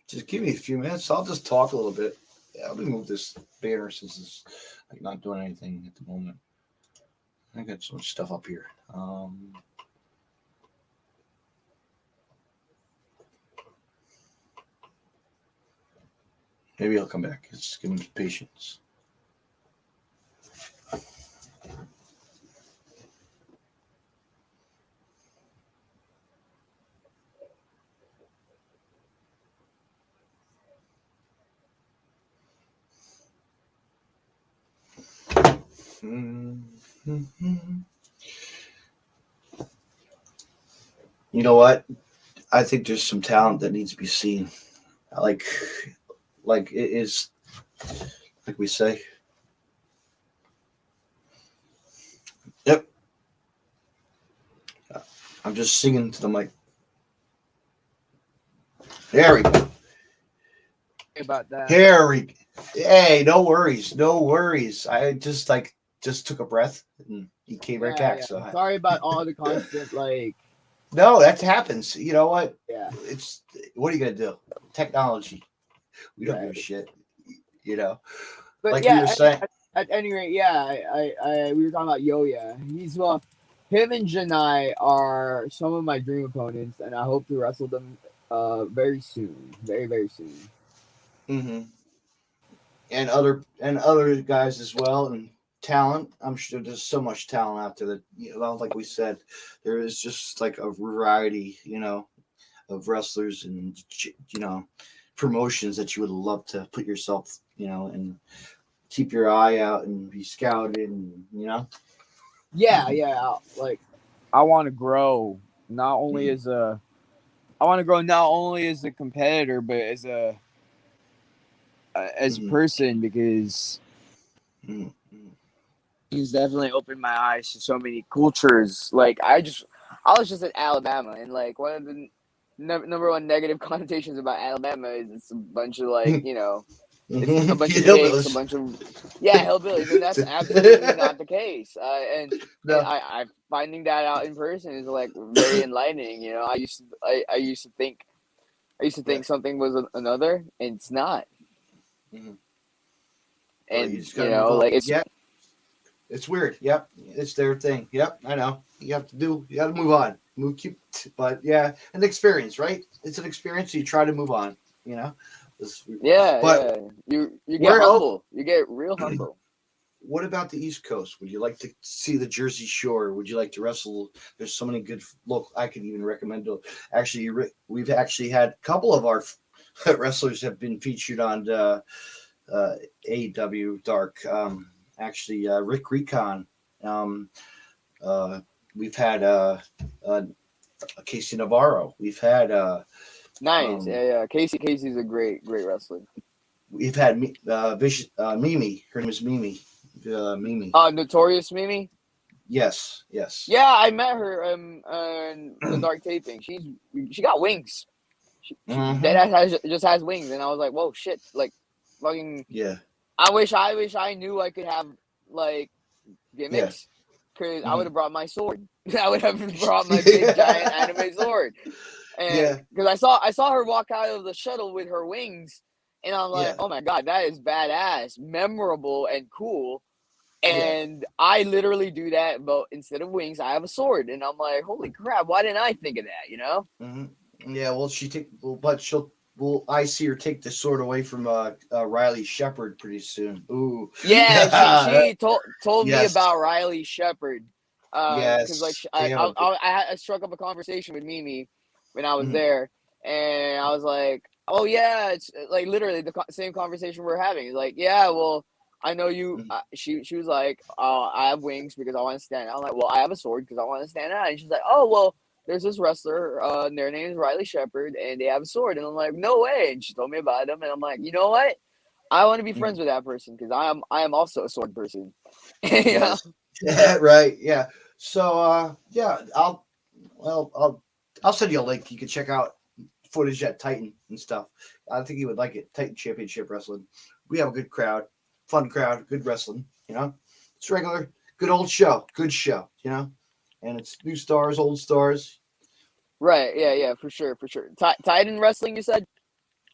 Just give me a few minutes. I'll just talk a little bit. Yeah, let me move this banner since it's like not doing anything at the moment. I got so much stuff up here. Maybe I'll come back. Just give him patience. You know what? I think there's some talent that needs to be seen. Like it is, like we say. Yep. I'm just singing to the mic. There we go. About that. Hey, no worries. I just took a breath and he came right back. Yeah. So sorry about all the constant like. No, that happens. You know what? Yeah. What are you gonna do? Technology. We don't give a shit. You know. But like yeah, we were saying. At any rate, I we were talking about Yoya. Him and Janai are some of my dream opponents, and I hope to wrestle them very soon, very very soon. Mm-hmm. And other guys as well, and talent. I'm sure there's so much talent out there that, like we said, there is just like a variety, of wrestlers and promotions that you would love to put yourself, and keep your eye out and be scouted, and Yeah. Like I want to grow not only as a competitor, but as a person, because he's definitely opened my eyes to so many cultures. Like I was just in Alabama, and like one of the number one negative connotations about Alabama is it's a bunch of like it's a bunch of hicks, a bunch of hillbillies, and that's absolutely not the case. And I finding that out in person is like very enlightening. I used to think something was another, and it's not. Mm-hmm. And well, like it's weird. Yep, it's their thing. Yep, I know. You got to move on. But yeah, an experience, right? It's an experience. So you try to move on. You get humble. You get real humble. What about the East Coast? Would you like to see the Jersey Shore? Would you like to wrestle? There's so many good local. I could even recommend. We've actually had a couple of our wrestlers have been featured on AEW Dark. Rick Recon. We've had Casey Navarro. We've had nice. Casey's a great wrestler. We've had Mimi. Her name is Mimi. Mimi. Notorious Mimi. Yes. Yeah, I met her on the Dark taping. She got wings. She just has wings, and I was like, whoa, shit! Like, fucking. Yeah. I wish I knew I could have like gimmicks, because I would have brought my sword. I would have brought my big giant anime sword, and because I saw her walk out of the shuttle with her wings, and I'm like, oh my god, that is badass, memorable, and cool. And I literally do that, but instead of wings, I have a sword, and I'm like, holy crap, why didn't I think of that? Mm-hmm. Yeah, well, I see her take the sword away from Riley Shepard pretty soon. Ooh. Yeah, she told me about Riley Shepard. Because I struck up a conversation with Mimi when I was there, and I was like, oh yeah, it's like literally the same conversation we're having. Like, yeah, well, I know you. She was like, I have wings because I want to stand out. I'm like, well, I have a sword because I want to stand out. And she's like, oh well, there's this wrestler, and their name is Riley Shepard, and they have a sword. And I'm like, no way. And she told me about them, and I'm like, you know what? I want to be friends with that person because I am also a sword person. Yeah, right. Yeah. So I'll send you a link. You can check out footage at Titan and stuff. I think he would like it. Titan Championship Wrestling. We have a good crowd, fun crowd, good wrestling. You know, it's regular, good old show, good show. You know, and it's new stars, old stars. Right. Yeah. For sure. Titan Wrestling, you said.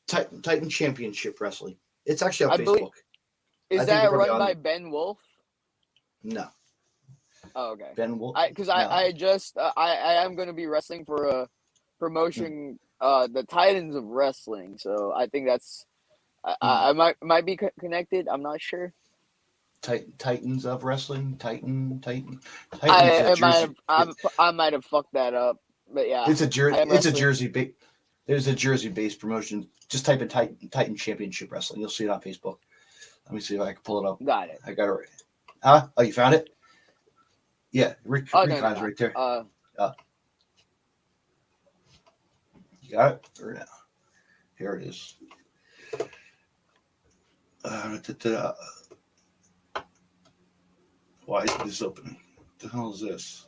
Titan Championship Wrestling. It's actually on Facebook. Is that run by Ben Wolf? No. Oh, okay. Ben Wolf. Because I am going to be wrestling for a promotion, the Titans of Wrestling. So I think that's I might be connected. I'm not sure. Titans of Wrestling. Titan. I might have fucked that up, but yeah. It's a Jersey. There's a Jersey-based promotion. Just type in Titan Championship Wrestling. You'll see it on Facebook. Let me see if I can pull it up. Got it. I got it right. Huh? Oh, you found it? Yeah, Rick's right there. You got it? Or no? Here it is. Why is this opening? What the hell is this?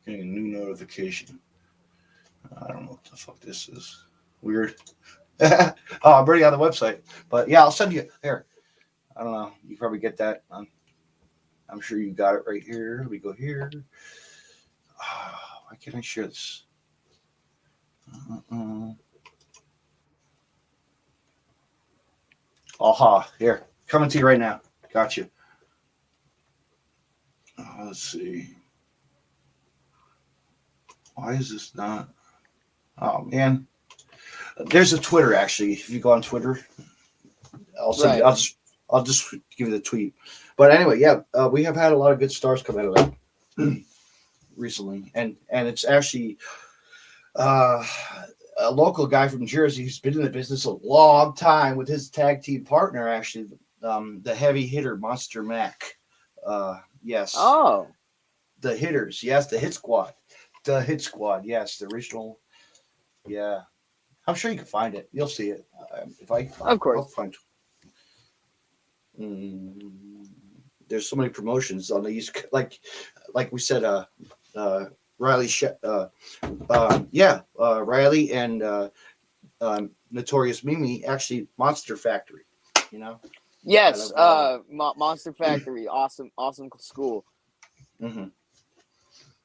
Getting a new notification. I don't know what the fuck this is. Weird. Oh, I'm already on the website. But yeah, I'll send you here. I don't know. You probably get that. I'm sure you got it right here. Let me go here. Why can't I share this? Aha, here. Coming to you right now. Got you. Let's see. Why is this not? Oh, man. There's a Twitter, actually. If you go on Twitter, I'll just give you the tweet. But anyway, yeah, we have had a lot of good stars come out of that recently. And it's actually a local guy from Jersey who's been in the business a long time with his tag team partner, actually, the heavy hitter, Monster Mac. Yes. Oh. The Hitters. Yes, the Hit Squad. The Hit Squad. Yes, the original. Yeah. I'm sure you can find it. You'll see it. Of course. I'll find there's so many promotions on the East, like we said, Riley, Riley and Notorious Mimi, actually Monster Factory, you know. Yes, Monster Factory, awesome school. Mm-hmm.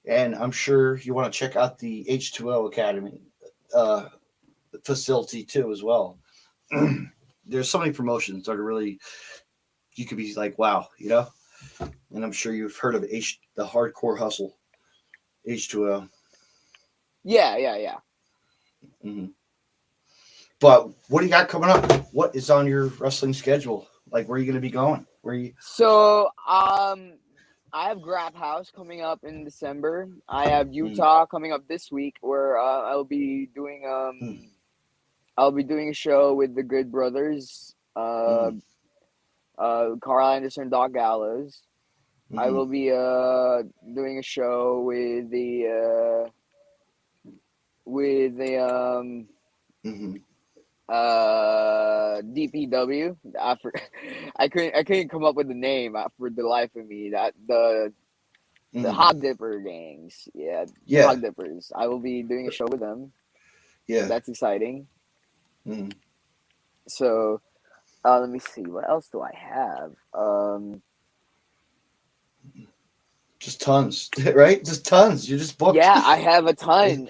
And I'm sure you want to check out the H2O Academy facility too, as well. There's so many promotions that are really, you could be like, wow, you know. And I'm sure you've heard of the Hardcore Hustle, H2O. Yeah. Mm-hmm. But what do you got coming up? What is on your wrestling schedule? Like, where are you going to be going? So, I have Grab House coming up in December. I have Utah coming up this week, where I'll be doing a show with the Good Brothers, Carl Anderson, Doc Gallows. Mm-hmm. I will be doing a show with the DPW. I couldn't come up with the name for the life of me. That the Hog Dipper gangs. Yeah. Hog Dippers. I will be doing a show with them. Yeah. That's exciting. Mm. So, let me see. What else do I have? Just tons, right? Just tons. You're just booked. Yeah, I have a ton.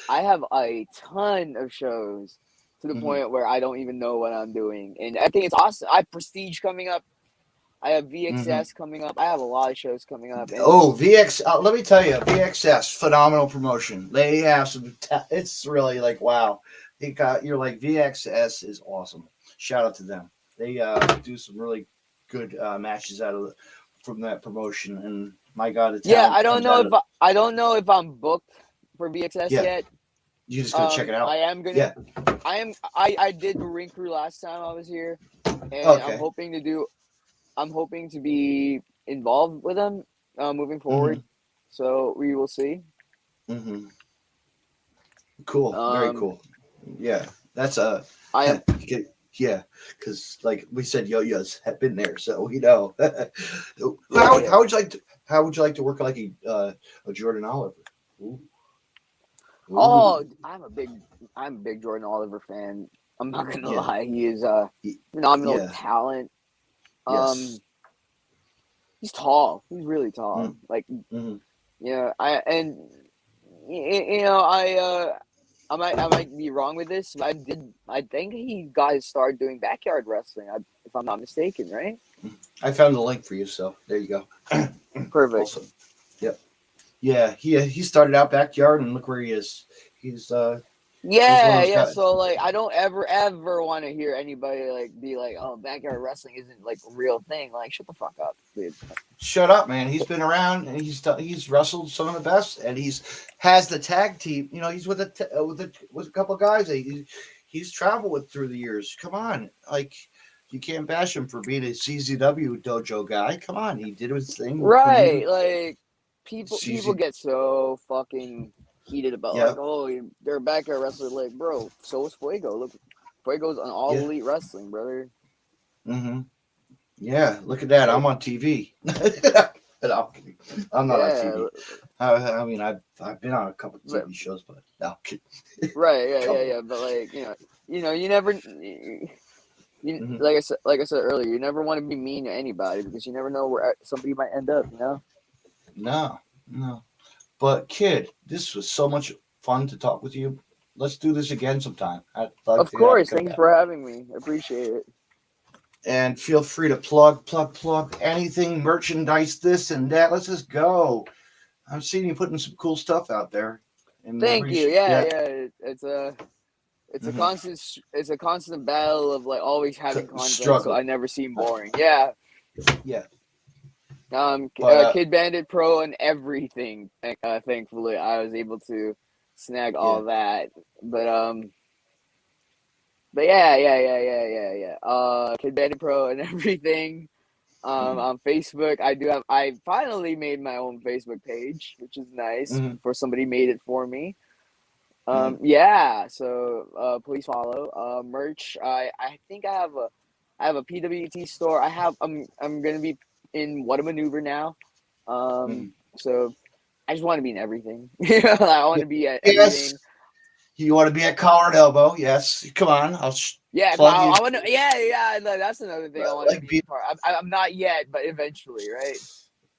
I have a ton of shows to the point where I don't even know what I'm doing. And I think it's awesome. I have Prestige coming up. I have VXS coming up. I have a lot of shows coming up. Let me tell you, VXS, phenomenal promotion. They have some, it's really like, wow. You're like, VXS is awesome. Shout out to them. They do some really good matches from that promotion. And my God, I don't know if I'm booked for VXS yet. You just gonna check it out. I am gonna. Yeah. I did Ring Crew last time I was here, and I'm hoping to be involved with them moving forward. So we will see. Mm-hmm. Cool. Very cool. Yeah, that's because like we said, yo-yos have been there, so you know. How would you like to work like a Jordan Oliver? Ooh. Oh, I'm a big Jordan Oliver fan. I'm not gonna lie. He is a phenomenal talent. Yes. He's tall. He's really tall. Like, yeah. I might be wrong with this, but I think he got his start doing backyard wrestling, if I'm not mistaken, right? I found the link for you, so there you go. Perfect. Awesome. Yep. Yeah, he started out backyard, and look where he is. He's So like I don't ever want to hear anybody like be like, oh, backyard wrestling isn't like a real thing. Like, shut the fuck up, dude. Shut up, man. He's been around, and he's wrestled some of the best, and has the tag team. You know, he's with a couple of guys that he's traveled with through the years. Come on, like, you can't bash him for being a CZW dojo guy. Come on, he did his thing. Right, like people get so fucking heated about like, oh, they're a backyard wrestler. Like, bro, so is Fuego. Look, Fuego's on All Elite Wrestling, brother. Yeah, look at that. I'm on TV. I'm not on TV. I mean, I've been on a couple of TV shows, but no. Right, yeah. But like, you never. Like I said earlier, you never want to be mean to anybody because you never know where somebody might end up. You know. No. But kid, this was so much fun to talk with you. Let's do this again sometime. Of course. Thanks for having me. I appreciate it. And feel free to plug anything, merchandise, this and that. Let's just go. I'm seeing you putting some cool stuff out there. Thank you. Yeah. It's a constant battle of like always having content, so I never seem boring. Yeah. Kid Bandit Pro and everything. Thankfully, I was able to snag all that. But yeah. Kid Bandit Pro and everything. On Facebook, I finally made my own Facebook page, which is nice. Before somebody made it for me. So please follow. Merch. I think I have a PWT store. I'm gonna be in What a Maneuver now. So I just want to be in everything. I want to be at everything. You want to be at Collar and Elbow? Yes. Come on. I want to. Yeah. That's another thing I want to be part. I'm not yet, but eventually, right?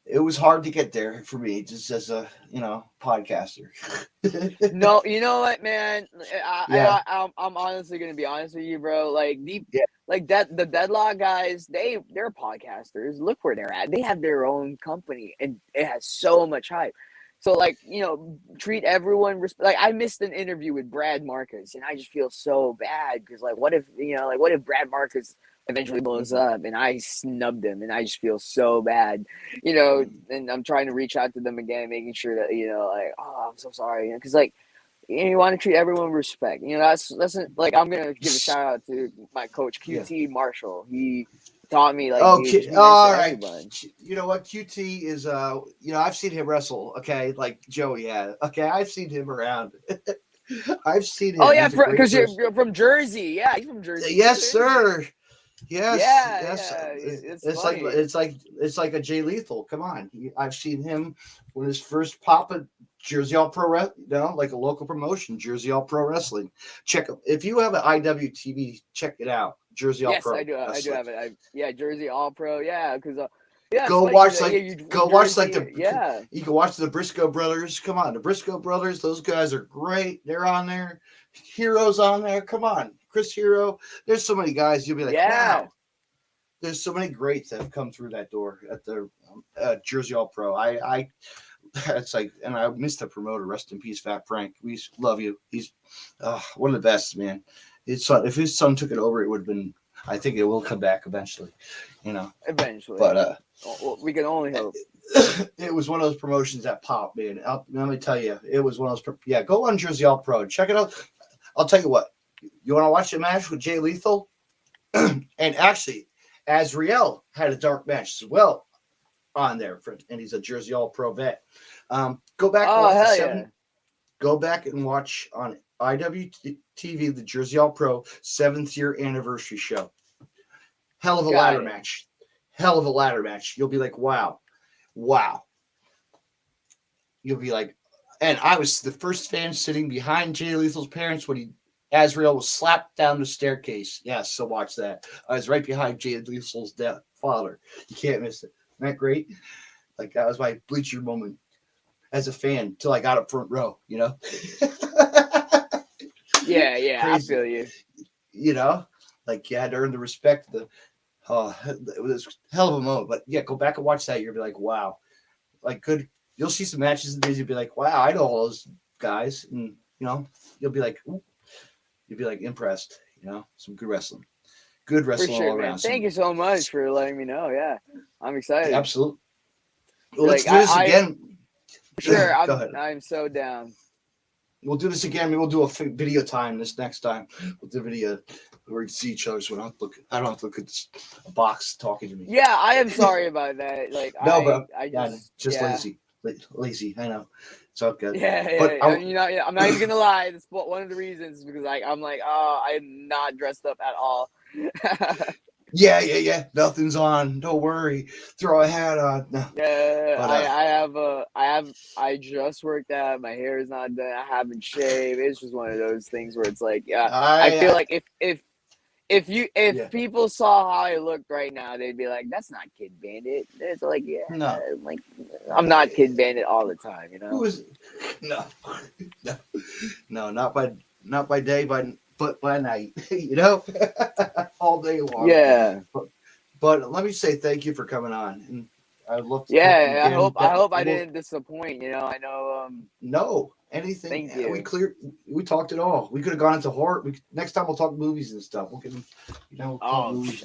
It was hard to get there for me, just as a podcaster. No, you know what, man? I'm honestly gonna be honest with you, bro. Like the Deadlock guys, they're podcasters. Look where they're at. They have their own company, and it has so much hype. So like, treat everyone like I missed an interview with Brad Marcus, and I just feel so bad because like, what if Brad Marcus eventually blows up and I snubbed him, and I just feel so bad, and I'm trying to reach out to them again, making sure that, like, oh, I'm so sorry, because like, you want to treat everyone with respect. That's like, I'm going to give a shout out to my coach, QT Marshall. He taught me like, all right. You know what? QT is, I've seen him wrestle. Okay. Like Joey had. Okay. I've seen him around. I've seen him. Oh yeah. Because you're from Jersey. Yeah. He's from Jersey. Yes, sir. Yes. Yeah. It's like a Jay Lethal. Come on. I've seen him when his first pop at Jersey All Pro Wrestling, like a local promotion, Jersey All Pro Wrestling. Check if you have an IWTV, check it out. Jersey All Pro. Yes, I do have it. Jersey All Pro. Yeah, because you can watch the Briscoe brothers. Come on, the Briscoe brothers. Those guys are great. They're on there. Hero's on there. Come on, Chris Hero. There's so many guys. You'll be like, wow. There's so many greats that have come through that door at the Jersey All Pro. It's like, and I missed the promoter. Rest in peace, Fat Frank. We love you. He's one of the best, man. His son, if his son took it over, it would have been. I think it will come back eventually. Eventually. But we can only hope. It was one of those promotions that popped, man. Let me tell you, it was one of those. Yeah, go on Jersey All Pro. Check it out. I'll tell you what. You want to watch the match with Jay Lethal? And actually, Azrael had a dark match as well on there, and he's a Jersey All Pro vet. Go back. Go back and watch on IWTV the Jersey All Pro 7th year anniversary show. Hell of a ladder match. You'll be like, wow. You'll be like, and I was the first fan sitting behind Jay Lethal's parents when he Azrael was slapped down the staircase. Yes, so watch that. I was right behind Jay Liesel's father. You can't miss it. Isn't that great? Like, that was my bleacher moment as a fan till I got up front row, you know? Yeah, I feel you. You know? Like, you had to earn the respect of the it was a hell of a moment. But yeah, go back and watch that. You'll be like, wow. Like, good. You'll see some matches and things. You'll be like, wow, I know all those guys. And, you know, you'll be like, ooh. You'll be like impressed. You know, some good wrestling. Good wrestling all around. Man. Thank you so much for letting me know. Yeah, I'm excited. Absolutely. Well, let's do this again. For sure. I'm so down. We'll do this again. We'll do a video time this next time. We'll do a video where we can see each other, so I don't have to look at a box talking to me. Yeah, I am sorry about that. Like, no, I just lazy. I know. It's all good. Yeah. But I'm not even gonna lie. That's one of the reasons, because I'm like, oh, I'm not dressed up at all. Yeah. Nothing's on. Don't worry. Throw a hat on. No. Yeah, but, I just worked out. My hair is not done. I haven't shaved. It's just one of those things where it's like, I feel like if people saw how I looked right now, they'd be like, "That's not Kid Bandit." It's like, yeah, no, like, I'm not Kid Bandit all the time, you know. No, not by day, but by night, you know, all day long. Yeah. But let me say thank you for coming on, and I'd love to. Yeah, I hope I didn't disappoint. You know, I know. No, anything. Thank you. We talked it all. We could have gone into horror. Next time we'll talk movies and stuff. We'll get, you know.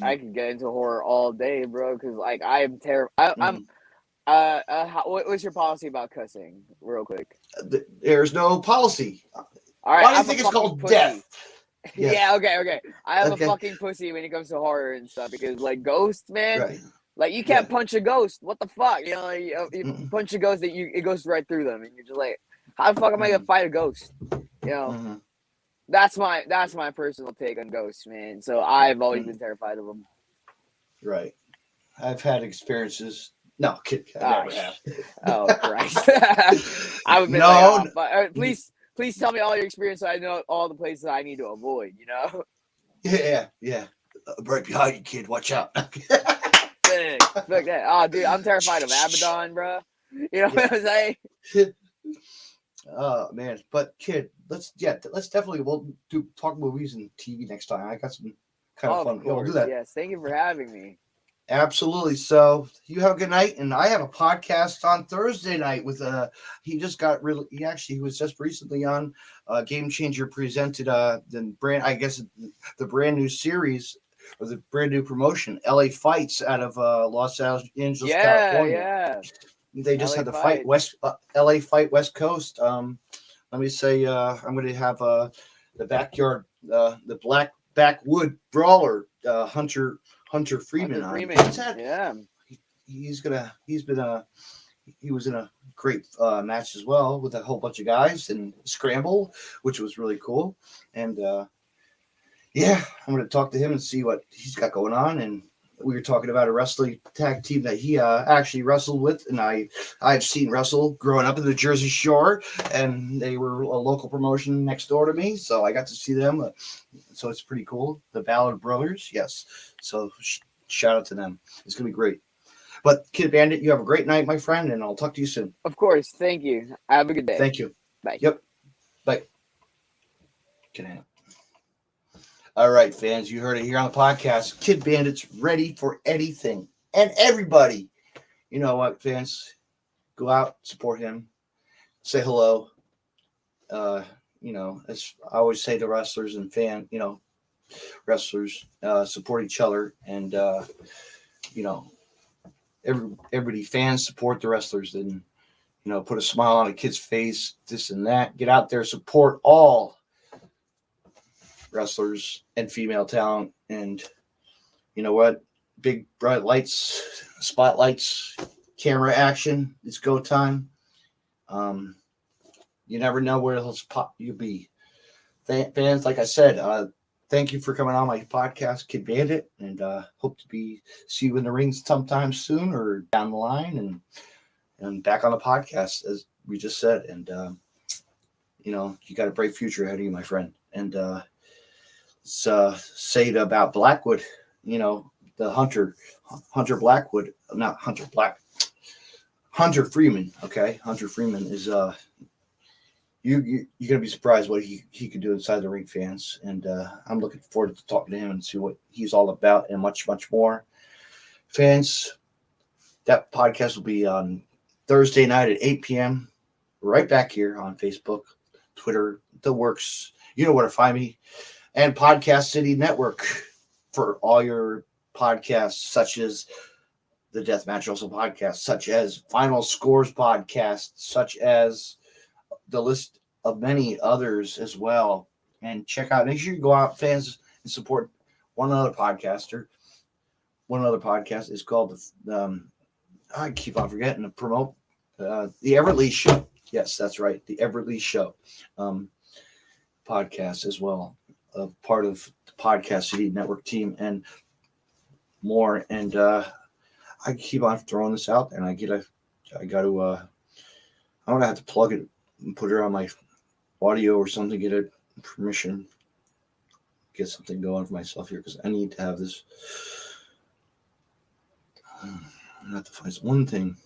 I could get into horror all day, bro. Because like I'm terrified. I'm. What's your policy about cussing, real quick? There's no policy. All right. Why do you think it's called pussy. Death? Yes. Yeah. Okay. I have a fucking pussy when it comes to horror and stuff, because like ghosts, man. Right. Like, you can't punch a ghost. What the fuck? You know, you punch a ghost, it goes right through them, and you're just like, how the fuck am I gonna fight a ghost? You know, that's my personal take on ghosts, man. So I've always been terrified of them. Right. I've had experiences. No, kid. I never have. Oh Christ! I would be but please tell me all your experience, so I know all the places I need to avoid. You know. Yeah. Right behind you, kid. Watch out. Fuck that. Oh, dude, I'm terrified of Abaddon, bro. You know what I'm saying? Oh man, but kid, let's definitely talk movies and TV next time. I got some kind of fun. We'll do that. Yes, thank you for having me. Absolutely. So you have a good night, and I have a podcast on Thursday night with he was just recently on Game Changer presented the brand new series, or the brand new promotion, LA Fights, out of Los Angeles, California. Yeah. They just had the fight LA Fight West Coast. Let me say, I'm going to have the backyard, the black backwood brawler, Hunter Freeman. He was in a great match as well with a whole bunch of guys and scramble, which was really cool. And I'm going to talk to him and see what he's got going on. And we were talking about a wrestling tag team that he actually wrestled with, and I've seen wrestle growing up in the Jersey Shore, and they were a local promotion next door to me, so I got to see them. So it's pretty cool. The Ballard Brothers, yes. So shout out to them. It's gonna be great. But Kid Bandit, you have a great night, my friend, and I'll talk to you soon. Of course. Thank you. Have a good day. Thank you. Bye. Yep. Bye. Good night. All right, fans, you heard it here on the podcast. Kid Bandit's ready for anything and everybody. You know what, fans? Go out, support him, say hello. As I always say to wrestlers and wrestlers support each other, and everybody, fans, support the wrestlers, and put a smile on a kid's face, this and that. Get out there, support all wrestlers and female talent, and you know what, big bright lights, spotlights, camera action, it's go time. You never know where you'll be. Fans, like I said, thank you for coming on my podcast, Kid Bandit, and hope to see you in the ring sometime soon or down the line, and back on the podcast, as we just said. And you got a bright future ahead of you, my friend, and say about Blackwood, you know, the Hunter Freeman. Okay, Hunter Freeman is you're gonna be surprised what he could do inside the ring, fans, and I'm looking forward to talking to him and see what he's all about and much more. Fans, that podcast will be on Thursday night at 8 p.m. right back here on Facebook, Twitter, the works. You know where to find me. And Podcast City Network for all your podcasts, such as the Deathmatch Wrestle podcast, such as Final Scores podcast, such as the list of many others as well. And make sure you go out, fans, and support one other podcast is called I keep on forgetting to promote the Everly Show. Yes, that's right, the Everly Show podcast as well, part of the Podcast City Network team and more. And I keep on throwing this out, and I'm gonna have to plug it and put it on my audio or something, get a permission, get something going for myself here, because I need to have this. I have to find one thing.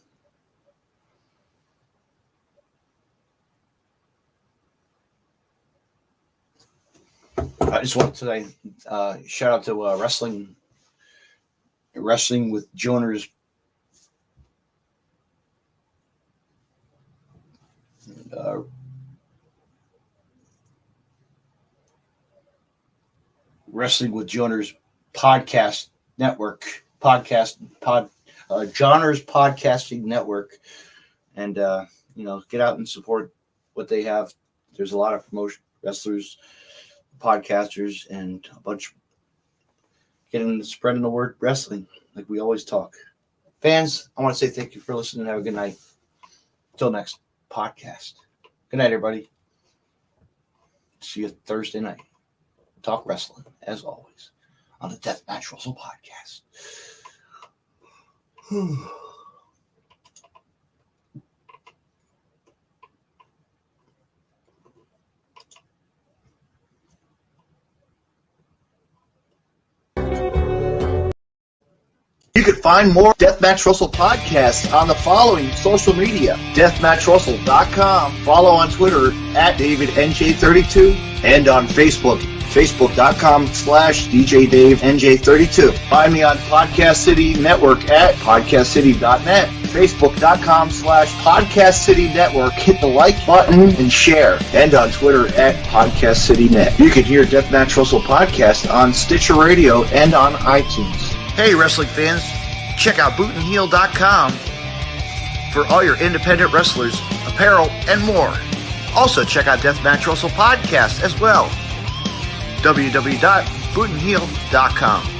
I just want to shout out to Wrestling with Joners. Wrestling with Joners podcast network, Joners podcasting network, and get out and support what they have. There's a lot of promotion wrestlers, podcasters, and a bunch spreading the word wrestling like we always talk. Fans, I want to say thank you for listening. Have a good night. Until next podcast. Good night, everybody. See you Thursday night. Talk wrestling, as always, on the Deathmatch Wrestle podcast. You can find more Deathmatch Wrestle podcasts on the following social media: deathmatchwrestle.com, follow on Twitter at DavidNJ32, and on Facebook, facebook.com/DJDaveNJ32. Find me on Podcast City Network at podcastcity.net, facebook.com/Podcast City Network. Hit the like button and share, and on Twitter at Podcast City Net. You can hear Deathmatch Wrestle podcast on Stitcher Radio and on iTunes. Hey, wrestling fans, check out bootandheel.com for all your independent wrestlers, apparel, and more. Also, check out Deathmatch Wrestle podcast as well. www.bootandheel.com.